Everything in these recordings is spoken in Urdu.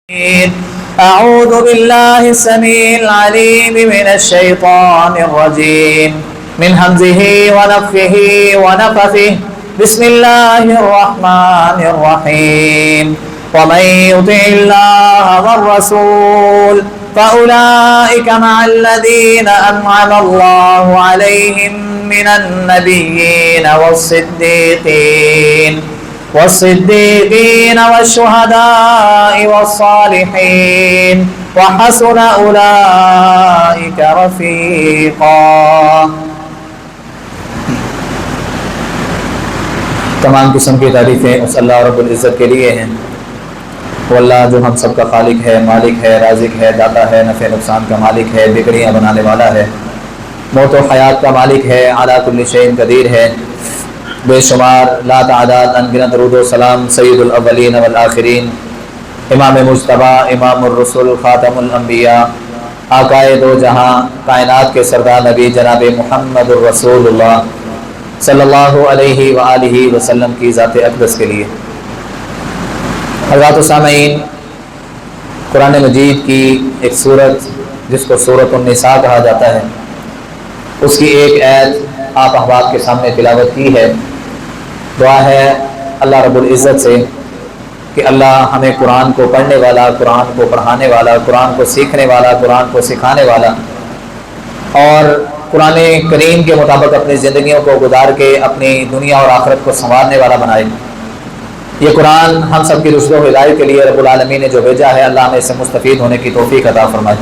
أعوذ بالله السميع العليم من الشيطان الرجيم من همزه ونفخه ونفثه بسم الله الرحمن الرحيم ومن يطع الله والرسول فأولئك مع الذين أنعم الله عليهم من النبيين والصديقين والشهداء والصالحين وحسن أولئك رفيقا۔ تمام قسم کی تعریفیں اس اللہ رب العزت کے لیے ہیں، وہ اللہ جو ہم سب کا خالق ہے، مالک ہے، رازق ہے، داتا ہے، نفع نقصان کا مالک ہے، بگڑیاں بنانے والا ہے، موت و حیات کا مالک ہے، علی کل شیء قدیر ہے۔ بے شمار لا تعداد انگنت درود و سلام سید الاولین والآخرین، امام مجتبی، امام الرسل، خاتم الانبیاء، آقائے دو جہاں، کائنات کے سردار نبی جناب محمد الرسول اللہ صلی اللہ علیہ وآلہ وسلم کی ذات اقدس کے لیے۔ حضرات سامعین، قرآن مجید کی ایک سورت جس کو سورۃ النساء کہا جاتا ہے، اس کی ایک آیت آپ احباب کے سامنے تلاوت کی ہے۔ دعا ہے اللہ رب العزت سے کہ اللہ ہمیں قرآن کو پڑھنے والا، قرآن کو پڑھانے والا، قرآن کو سیکھنے والا، قرآن کو سکھانے والا اور قرآن کریم کے مطابق اپنی زندگیوں کو گزار کے اپنی دنیا اور آخرت کو سنوارنے والا بنائے۔ یہ قرآن ہم سب کی رشد و ہدایت کے لیے رب العالمین نے جو بھیجا ہے، اللہ ہمیں اس سے مستفید ہونے کی توفیق عطا فرمائے۔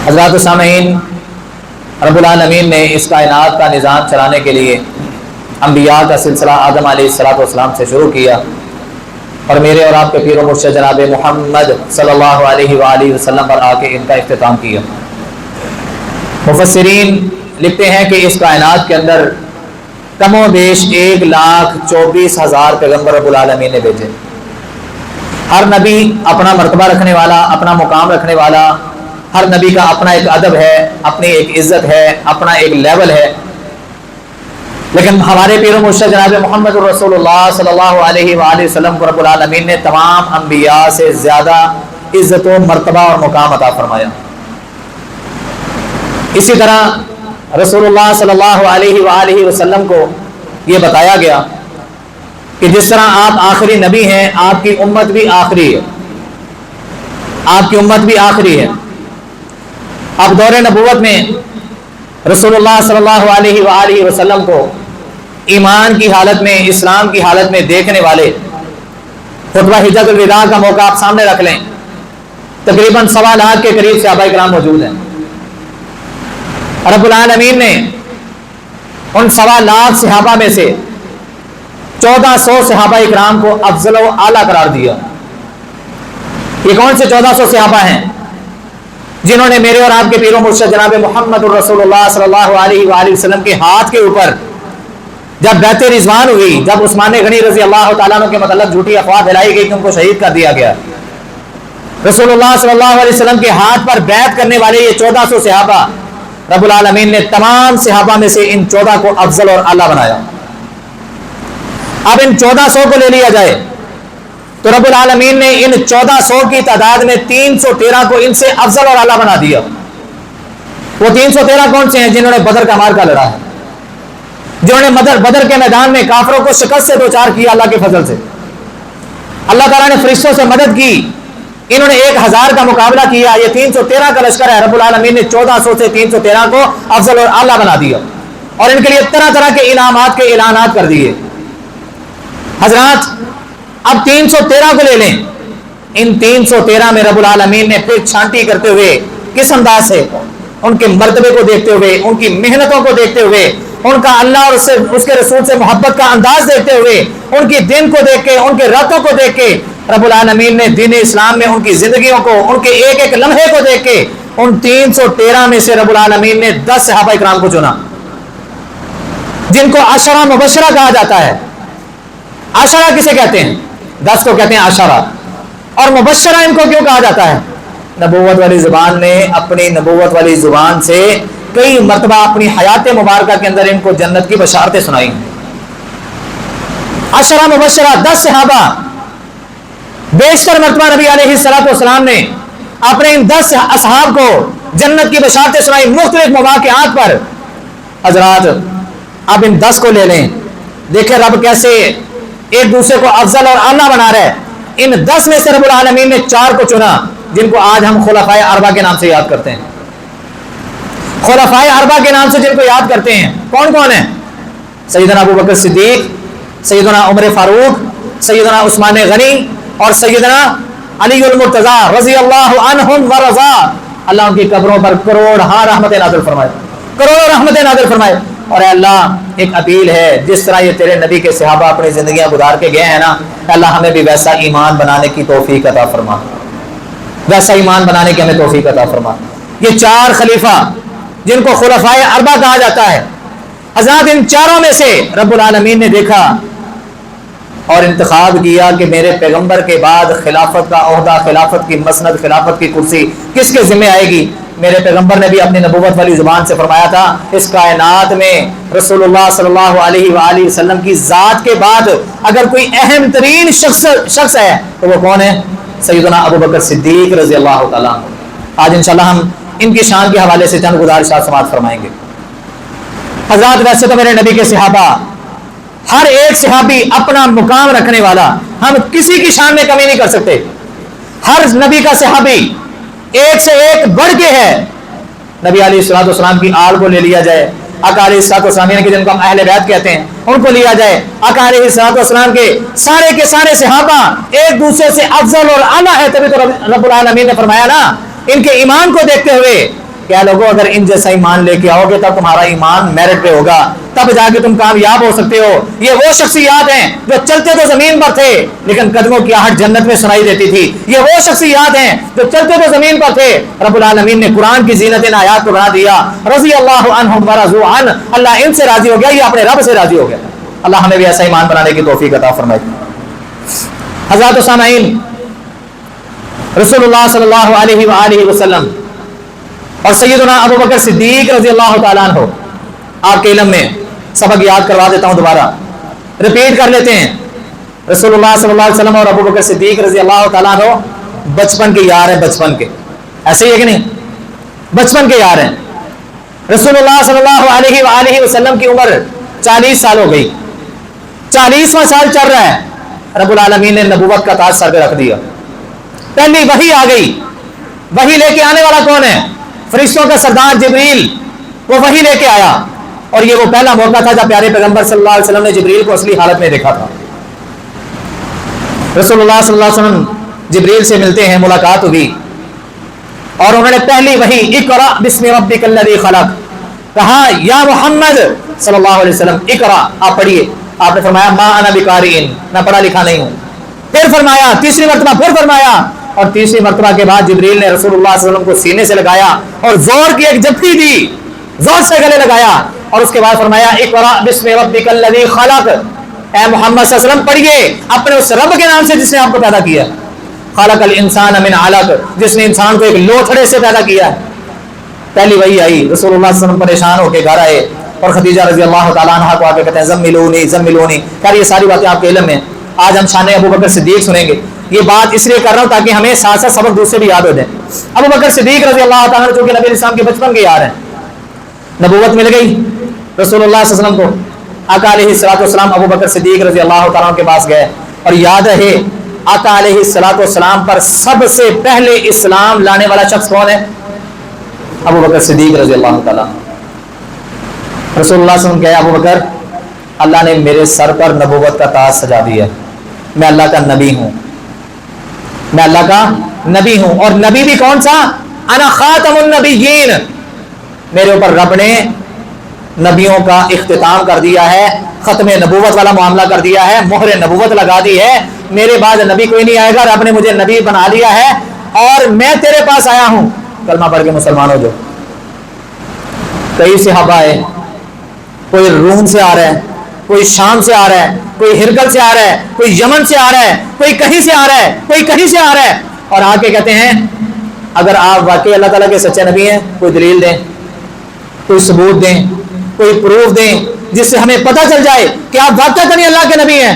حضرات سامعین، رب العالمین نے اس کائنات کا نظام چلانے کے لیے انبیاء کا سلسلہ آدم علیہ السلام سے شروع کیا اور میرے اور آپ کے پیر و مرشد جناب محمد صلی اللہ علیہ وآلہ وسلم پر آ کے ان کا اختتام کیا۔ مفسرین لکھتے ہیں کہ اس کائنات کے اندر کم و بیش 1,24,000 پیغمبر رب العالمین نے بھیجے۔ ہر نبی اپنا مرتبہ رکھنے والا، اپنا مقام رکھنے والا، ہر نبی کا اپنا ایک ادب ہے، اپنی ایک عزت ہے، اپنا ایک لیول ہے، لیکن ہمارے پیر و مرشد جناب محمد رسول اللہ صلی اللہ علیہ وآلہ وسلم کو رب العالمین نے تمام انبیاء سے زیادہ عزت و مرتبہ اور مقام عطا فرمایا۔ اسی طرح رسول اللہ صلی اللہ علیہ وآلہ وسلم کو یہ بتایا گیا کہ جس طرح آپ آخری نبی ہیں، آپ کی امت بھی آخری ہے، آپ کی امت بھی آخری ہے۔ اب دور نبوت میں رسول اللہ صلی اللہ علیہ وآلہ وسلم کو ایمان کی حالت میں، اسلام کی حالت میں دیکھنے والے خطبہ حجۃ الوداع کا موقع آپ سامنے رکھ لیں، تقریباً 1.25 لاکھ کے قریب صحابہ کرام موجود ہیں۔ رب العالمین نے ان 1.25 لاکھ صحابہ میں سے 1400 صحابہ کرام کو افضل و اعلیٰ قرار دیا۔ یہ کون سے 1400 صحابہ ہیں؟ جنہوں نے میرے اور آپ کے پیر و مرشد جناب محمد الرسول اللہ صلی اللہ علیہ وآلہ وسلم کے ہاتھ کے اوپر جب بیعت رضوان ہوئی، جب عثمان غنی رضی اللہ تعالیٰ عنہ کے متعلق جھوٹی افواہ پھیلائی گئی کہ ان کو شہید کر دیا گیا، رسول اللہ صلی اللہ علیہ وسلم کے ہاتھ پر بیعت کرنے والے یہ 1400 صحابہ، رب العالمین نے تمام صحابہ میں سے ان 14 کو افضل اور اعلیٰ بنایا۔ اب ان 1400 کو لے لیا جائے تو رب العالمین نے ان 1400 کی تعداد میں 313 کو ان سے افضل اور اعلیٰ بنا دیا۔ وہ 313 کون سے ہیں؟ جنہوں نے بدر کا مارکا لڑا ہے، جنہوں نے بدر کے میدان میں کافروں کو شکست سے دوچار کیا اللہ کے فضل سے۔ اللہ تعالیٰ نے فرشتوں سے مدد کی، انہوں نے 1000 کا مقابلہ کیا، یہ 313 کا لشکر ہے۔ رب العالمین نے 1400 سے 313 کو افضل اور اعلیٰ بنا دیا اور ان کے لیے طرح طرح کے انعامات کے اعلانات کر دیے۔ حضرات، اب 313 کو لے لیں، ان 313 میں رب العالمین نے پھر چھانٹی کرتے ہوئے کس انداز سے ان کے مرتبے کو دیکھتے ہوئے، ان کی محنتوں کو دیکھتے ہوئے، ان کا اللہ اور اس کے رسول سے محبت کا انداز دیکھتے ہوئے، ان کی دن کو دیکھ کے، ان کے راتوں کو دیکھ کے، رب العالمین نے دین اسلام میں ان کی زندگیوں کو، ان کے ایک ایک لمحے کو دیکھ کے ان 313 میں سے رب العالمین نے 10 صحابہ کرام کو چنا، جن کو عشرہ مبشرہ کہا جاتا ہے۔ عشرہ کسے کہتے ہیں؟ 10 کو کہتے ہیں عشرہ، اور مبشرہ ان کو کیوں کہا جاتا ہے؟ نبوت والی زبان نے اپنی نبوت والی زبان سے کئی مرتبہ اپنی حیات مبارکہ کے اندر ان کو جنت کی بشارتیں سنائی۔ عشرہ مبشرہ 10 صحابہ، بیشتر مرتبہ نبی علیہ الصلوۃ والسلام نے اپنے ان 10 اصحاب کو جنت کی بشارتیں سنائی مختلف مواقعات پر. حضرات اب ان 10 کو لے لیں, دیکھیں رب کیسے ایک دوسرے کو افضل اور اعلیٰ بنا رہا ہے. ان 10 میں سے رب العالمین نے 4 کو چنا جن کو آج ہم خلفائے اربعہ کے نام سے یاد کرتے ہیں. خلفائے اربعہ کے نام سے جن کو یاد کرتے ہیں کون کون ہیں؟ سیدنا ابو بکر صدیق, سیدنا عمر فاروق, سیدنا عثمان غنی اور سیدنا علی المرتضیٰ رضی اللہ عنہم ورضا. اللہ ان کی قبروں پر کروڑ رحمتیں نازل فرمائے, کروڑوں رحمتیں نازل فرمائے. اور اے اللہ ایک اپیل ہے, جس طرح یہ تیرے نبی کے صحابہ اپنی زندگیاں گزار کے گئے ہیں نا, اللہ ہمیں بھی ویسا ایمان بنانے کی توفیق عطا فرما, ویسا ایمان بنانے کی ہمیں توفیق عطا فرما. یہ 4 خلیفہ جن کو خلفائے اربعہ کہا جاتا ہے, حضرات ان 4 میں سے رب العالمین نے دیکھا اور انتخاب کیا کہ میرے پیغمبر کے بعد خلافت کا عہدہ, خلافت کی مسند, خلافت کی کرسی کس کے ذمہ آئے گی. میرے پیغمبر نے بھی اپنی نبوت والی زبان سے فرمایا تھا, اس کائنات میں رسول اللہ صلی اللہ علیہ وآلہ وسلم کی ذات کے بعد اگر کوئی اہم ترین شخص ہے تو وہ کون ہے؟ سیدنا ابو بکر صدیق رضی اللہ تعالیٰ. آج انشاءاللہ ہم ان کی شان کے حوالے سے چند گزارشات سماعت فرمائیں گے. حضرات ویسے تو میرے نبی کے صحابہ, ہر ایک صحابی اپنا مقام رکھنے والا, ہم کسی کی شان میں کمی نہیں کر سکتے. ہر نبی کا صحابی ایک سے ایک بڑھ کے ہے. نبی علیہ الصلوۃ والسلام کی آل کو لے لیا جائے, آقا علیہ الصلوۃ والسلام کے جن کو ہم اہل بیت کہتے ہیں ان کو لیا جائے, آقا علیہ الصلوۃ والسلام کے سارے صحابہ ایک دوسرے سے افضل اور اعلیٰ ہے. تبھی تو رب العالمین نے فرمایا نا, ان کے ایمان کو دیکھتے ہوئے کیا لوگوں اگر ان جیسا ایمان لے کے آؤ گے تب تمہارا ایمان میرٹ پہ ہوگا, تب جا کے تم کامیاب ہو سکتے ہو. یہ وہ شخصیات ہیں جو چلتے تو زمین پر تھے لیکن قدموں کی آہٹ جنت میں سنائی دیتی تھی. یہ وہ شخصیات ہیں جو چلتے تو زمین پر تھے, رب العالمین نے قرآن کی زینت ان آیات کو بنا دیا. رضی اللہ عنہم ورضوا عنہ, اللہ ان سے راضی ہو گیا, یہ اپنے رب سے راضی ہو گیا. اللہ ہمیں بھی ایسا ایمان بنانے کی توفیق عطا فرمائے. حضرات و سامعین, رسول اللہ صلی اللہ علیہ وآلہ وسلم اور سیدنا ابو بکر صدیق رضی اللہ تعالیٰ عنہ, آپ کے علم میں سبق یاد کروا دیتا ہوں, دوبارہ ریپیٹ کر لیتے ہیں. رسول اللہ صلی اللہ علیہ وسلم اور ابو بکر صدیق رضی اللہ تعالیٰ عنہ بچپن کے یار ہیں, بچپن کے, ایسے ہی ہے کہ نہیں, بچپن کے یار ہیں. رسول اللہ صلی اللہ علیہ وآلہ وسلم کی عمر 40 سال ہو گئی, 40واں سال چل رہا ہے. رب العالمین نے نبوت کا تاج سر پہ رکھ دیا, پہلی وحی آ گئی. وحی لے کے آنے والا کون ہے؟ فرشتوں کا سردار جبریل, وہ وحی لے کے آیا. اور یہ وہ پہلا موقع تھا جب پیارے پیغمبر صلی اللہ علیہ وسلم نے جبریل کو اصلی حالت میں دیکھا تھا. رسول اللہ صلی اللہ علیہ وسلم جبریل سے ملتے ہیں, ملاقات ہوئی اور انہوں نے پہلی وحی اقرا بسم ربک الذی خلق کہا, یا محمد صلی اللہ علیہ وسلم اقرا, آپ پڑھیے. آپ نے فرمایا ما انا بقارئ, میں پڑھا لکھا نہیں ہوں. پھر فرمایا, تیسری مرتبہ پھر فرمایا, اور تیسری مرتبہ کے بعد جبریل نے رسول اللہ صلی اللہ علیہ وسلم کو سینے سے لگایا اور زور کی ایک جھپٹی دی, زور سے گلے لگایا, اور اس کے بعد فرمایا اقرا بسم ربک الذی خلق, اے محمد صلی اللہ علیہ وسلم پڑھیے اپنے اس رب کے نام سے جس نے آپ کو پیدا کیا. خلق الانسان من علق, جس نے انسان کو ایک لوتھڑے سے پیدا کیا. پہلی وہی آئی, رسول اللہ صلی اللہ علیہ وسلم پریشان ہو کے گھر آئے اور خدیجہ رضی اللہ تعالیٰ عنہا کو آ کے کہتے ہیں زملونی زملونی. خیر یہ ساری باتیں آپ کے علم میں, آج ہم شان ابو بکر صدیق سنیں گے. یہ بات اس لیے کر رہا ہوں تاکہ ہمیں ساتھ ساتھ سبق دوسرے بھی یاد ہو جائیں. ابو بکر صدیق رضی اللہ تعالیٰ جو کہ نبی اسلام کے بچپن کے یار ہیں, نبوت مل گئی رسول اللہ صلی اللہ علیہ وسلم کو. آقا علیہ الصلوۃ والسلام ابو بکر صدیق رضی اللہ تعالیٰ کے پاس گئے, اور یاد رہے آقا علیہ الصلوۃ والسلام پر سب سے پہلے اسلام لانے والا شخص کون ہے؟ ابو بکر صدیق رضی اللہ تعالیٰ. رسول اللہ صلی اللہ علیہ وسلم کہے, ابو بکر اللہ نے میرے سر پر نبوت کا تاج سجا دیا, میں اللہ کا نبی ہوں, میں اللہ کا نبی ہوں. اور نبی بھی کون سا؟ انا خاتم النبیین, میرے اوپر رب نے نبیوں کا اختتام کر دیا ہے, ختم نبوت والا معاملہ کر دیا ہے, مہر نبوت لگا دی ہے. میرے بعد نبی کوئی نہیں آئے گا, رب نے مجھے نبی بنا لیا ہے اور میں تیرے پاس آیا ہوں. کلمہ پڑھ کے مسلمان ہو جاؤ. کئی صحابہ ہے, کوئی روم سے آ رہا ہے, کوئی شام سے آ رہا ہے, کوئی ہرکل سے آ رہا ہے, کوئی یمن سے آ رہا ہے, کوئی کہیں سے آ رہا ہے, کوئی کہیں سے آ رہا ہے, اور آ کے کہتے ہیں اگر آپ واقعی اللہ تعالیٰ کے سچے نبی ہیں کوئی دلیل دیں, کوئی ثبوت دیں, کوئی پروف دیں جس سے ہمیں پتہ چل جائے کہ آپ واقعی اللہ کے نبی ہیں.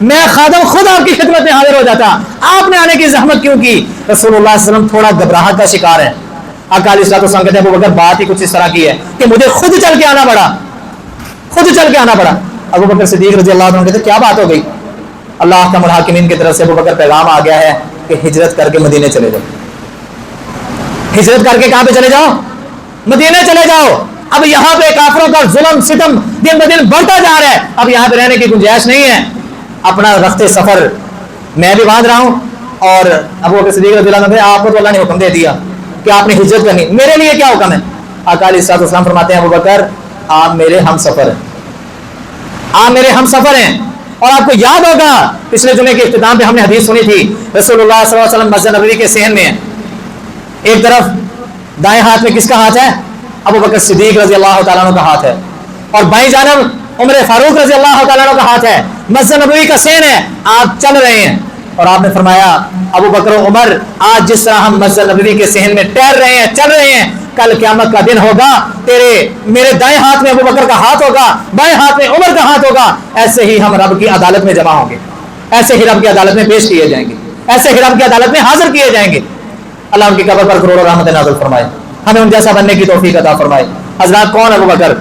میں خادم خود آپ کی خدمت میں حاضر ہو جاتا, آپ نے آنے کی زحمت کیوں کی؟ رسول اللہ صلی اللہ علیہ وسلم تھوڑا گھبراہٹ کا شکار ہے. آقا علیہ الصلوۃ والسلام کہتے ہیں ابو بکر بات ہی کچھ اس طرح کی ہے کہ مجھے خود چل کے آنا پڑا, خود چل کے آنا پڑا. ابو بکر صدیق رضی اللہ عنہ کہتے ہیں کیا بات ہو گئی؟ اللہ احکم الحاکمین کی طرف سے ابو بکر پیغام آ گیا ہے کہ ہجرت کر کے مدینے چلے جاؤ. ہجرت کر کے کہاں پہ چلے جاؤ؟ مدینے چلے جاؤ. اب یہاں پہ کافروں کا ظلم ستم دن بدن بڑھتا جا رہا ہے, اب یہاں پہ رہنے کی گنجائش نہیں ہے. اپنا رخت سفر میں بھی باندھ رہا ہوں, اور ابو بکر صدیق رضی اللہ عنہ آپ کو تو اللہ نے حکم دے دیا کہ آپ نے ہجرت کرنی, میرے لیے کیا حکم ہے؟ آقا علیہ الصلوۃ والسلام فرماتے ہیں ابو بکر آپ میرے ہم سفر ہیں, آپ میرے ہم سفر ہیں. اور آپ کو یاد ہوگا پچھلے جمعے کے اختتام پہ ہم نے حدیث سنی تھی, رسول اللہ صلی اللہ علیہ وسلم مسجد نبوی کے صحن میں ہیں, ایک طرف دائیں ہاتھ میں کس کا ہاتھ ہے؟ ابو بکر صدیق رضی اللہ تعالیٰ عنہ کا ہاتھ ہے, اور بائیں جانب عمر فاروق رضی اللہ تعالیٰ عنہ کا ہاتھ ہے. مسجد نبوی کا صحن ہے, آپ چل رہے ہیں, اور آپ نے فرمایا ابو بکر و عمر آج جس طرح ہم مسجد نبوی کے صحن میں ٹہر رہے ہیں, چل رہے ہیں, کل قیامت کا دن ہوگا میرے دائیں ہاتھ میں ابو بکر کا ہاتھ ہوگا, بائیں ہاتھ میں عمر کا ہاتھ ہوگا. ایسے ہی ہم رب کی عدالت میں جمع ہوں گے, ایسے ہی رب کی عدالت میں پیش کیے جائیں گے, ایسے ہی رب کی عدالت میں حاضر کیے جائیں گے. اللہ ان کی قبر پر کروڑوں رحمت نازل فرمائے, ہمیں ان جیسا بننے کی توفیق عطا فرمائے. حضرات کون ابو بکر؟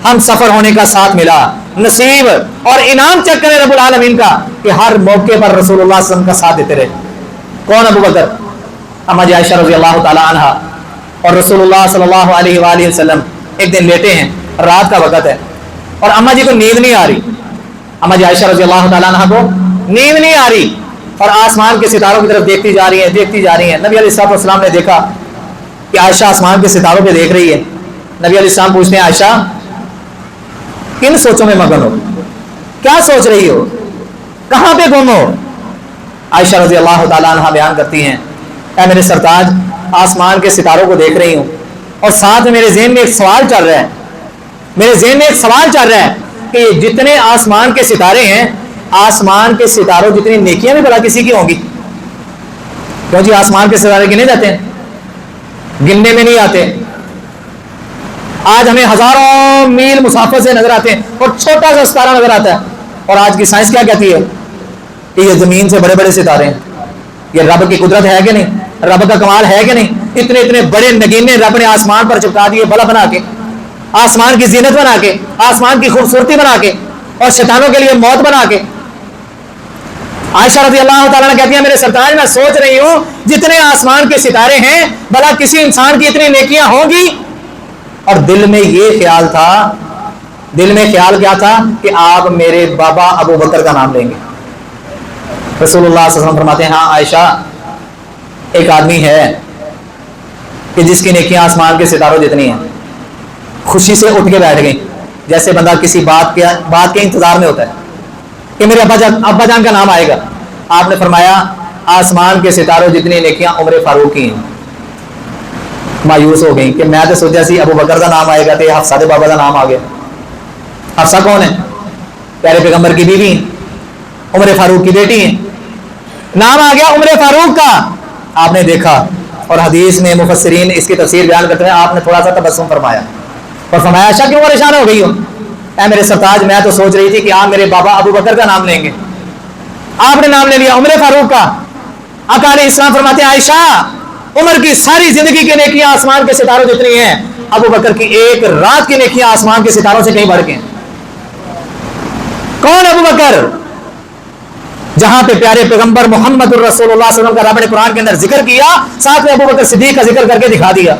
ہم سفر ہونے کا ساتھ ملا, نصیب اور انعام چیک کرے رب العالمین کا کہ ہر موقع پر رسول اللہ صلی اللہ علیہ وسلم کا ساتھ دیتے رہے. کون ابو بکر؟ اما جی عائشہ رضی اللہ تعالی عنہا اور رسول اللہ صلی اللہ علیہ وآلہ وسلم ایک دن لیٹے ہیں, رات کا وقت ہے, اور اما جی کو نیند نہیں آ رہی. اما جی عائشہ رضی اللہ تعالی عنہا کو نیند نہیں آ رہی, اور آسمان کے ستاروں کی طرف دیکھتی جا رہی ہیں, دیکھتی جا رہی ہیں. نبی علیہ الصلوۃ والسلام نے دیکھا کہ عائشہ آسمان کے ستاروں پہ دیکھ رہی ہے. نبی علیہ السلام پوچھتے ہیں عائشہ کن سوچوں میں مگن ہو, کیا سوچ رہی ہو, کہاں پہ گم ہو؟ عائشہ رضی اللہ تعالی عنہ بیان کرتی ہیں اے میرے سرتاج, آسمان کے ستاروں کو دیکھ رہی ہوں, اور ساتھ میرے ذہن میں ایک سوال چل رہا ہے, میرے ذہن میں ایک سوال چل رہا ہے کہ جتنے آسمان کے ستارے ہیں, آسمان کے ستاروں جتنی نیکیاں بھی بھلا کسی کی ہوں گی؟ کیوں جی آسمان کے ستارے گنے جاتے ہیں, گننے میں نہیں آتے. آج ہمیں ہزاروں میل مسافت سے نظر آتے ہیں اور چھوٹا سا ستارہ نظر آتا ہے, اور آج کی سائنس کیا کہتی ہے کہ یہ زمین سے بڑے بڑے ستارے ہیں. یہ رب کی قدرت ہے کہ نہیں, رب کا کمال ہے کہ نہیں؟ اتنے اتنے بڑے نگینے رب نے آسمان پر چپکا دیے, بلا بنا کے, آسمان کی زینت بنا کے, آسمان کی خوبصورتی بنا کے, اور شیطانوں کے لیے موت بنا کے. عائشہ رضی اللہ تعالیٰ نے کہتی ہے میرے سرتاج میں سوچ رہی ہوں جتنے آسمان کے ستارے ہیں بھلا کسی انسان کی اتنی نیکیاں ہوں گی؟ اور دل میں یہ خیال تھا, دل میں خیال کیا تھا کہ آپ میرے بابا ابو بکر کا نام لیں گے. رسول اللہ صلی اللہ علیہ وسلم فرماتے ہیں ہاں عائشہ, ایک آدمی ہے کہ جس کی نیکیاں آسمان کے ستاروں جتنی ہیں. خوشی سے اٹھ کے بیٹھ گئی, جیسے بندہ کسی بات کے انتظار میں ہوتا ہے کہ میرے ابا جان کا نام آئے گا. آپ نے فرمایا آسمان کے ستاروں جتنی نیکیاں عمر فاروق کی ہیں. مایوس ہو گئی کہ میں تو سوچا سی ابو بکر کا نام آئے گا, تو حفصہ دے بابا کا نام آ گیا. حفصہ کون ہے؟ پیارے پیغمبر کی بیوی ہیں, عمر فاروق کی بیٹی ہیں, نام آ گیا عمر فاروق کا. آپ نے دیکھا, اور حدیث میں مفسرین اس کی تفسیر بیان کرتے ہیں, آپ نے تھوڑا سا تبسم فرمایا اور فرمایا اچھا کیوں پریشان ہو گئی ہو؟ اے میرے سرتاج میں تو سوچ رہی تھی کہ آپ میرے بابا ابو بکر کا نام لیں گے, آپ نے نام لے لیا عمر فاروق کا. آقا علیہ السلام فرماتے ہیں عائشہ عمر کی ساری زندگی کی نیکیاں آسمان کے ستاروں جتنی ہیں, ابو بکر کی ایک رات کی نیکیاں آسمان کے ستاروں سے کہیں بڑھ کے ہیں. کون ابو بکر؟ جہاں پہ پیارے پیغمبر محمد الرسول اللہ صلی اللہ علیہ وسلم کا رب نے قرآن کے اندر ذکر کیا, ساتھ میں ابو بکر صدیق کا ذکر کر کے دکھا دیا.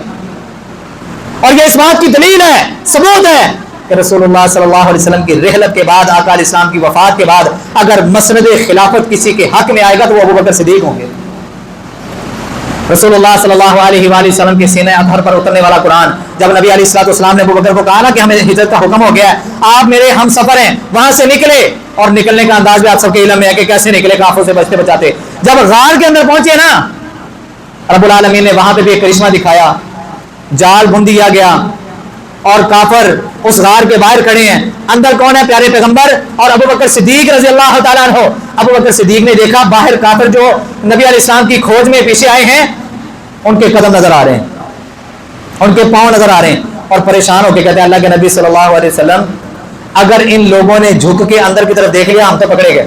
اور یہ اس بات کی دلیل ہے, ثبوت ہے کہ رسول اللہ صلی اللہ علیہ وسلم کی رحلت کے بعد, آقا علیہ السلام کی وفات کے بعد اگر مسند خلافت کسی کے حق میں آئے گا تو وہ ابو بکر صدیق ہوں گے. رسول اللہ صلی اللہ علیہ وآلہ وسلم کے سینہ اطہر پر اترنے والا قرآن, جب نبی علیہ الصلوۃ والسلام نے ابو بکر کو کہا نا کہ ہمیں ہجرت کا حکم ہو گیا ہے, آپ میرے ہم سفر ہیں, وہاں سے نکلے, اور نکلنے کا انداز بھی آپ سب کے علم میں ہے کہ کیسے نکلے کافروں سے بچتے بچاتے. جب غار کے اندر پہنچے نا, رب العالمین نے وہاں پہ بھی ایک کرشمہ دکھایا, جال بن دیا گیا, اور کافر اس غار کے باہر کھڑے ہیں. اندر کون ہے؟ پیارے پیغمبر اور ابو بکر صدیق رضی اللہ تعالیٰ عنہ. ابو بکر صدیق نے دیکھا باہر کافر جو نبی علیہ السلام کی کھوج میں پیچھے آئے ہیں, ان کے قدم نظر آ رہے ہیں, ان کے پاؤں نظر آ رہے ہیں, اور پریشان ہو کے کہتے ہیں اللہ کے نبی صلی اللہ علیہ وسلم اگر ان لوگوں نے جھک کے اندر کی طرف دیکھ لیا ہم تو پکڑے گئے.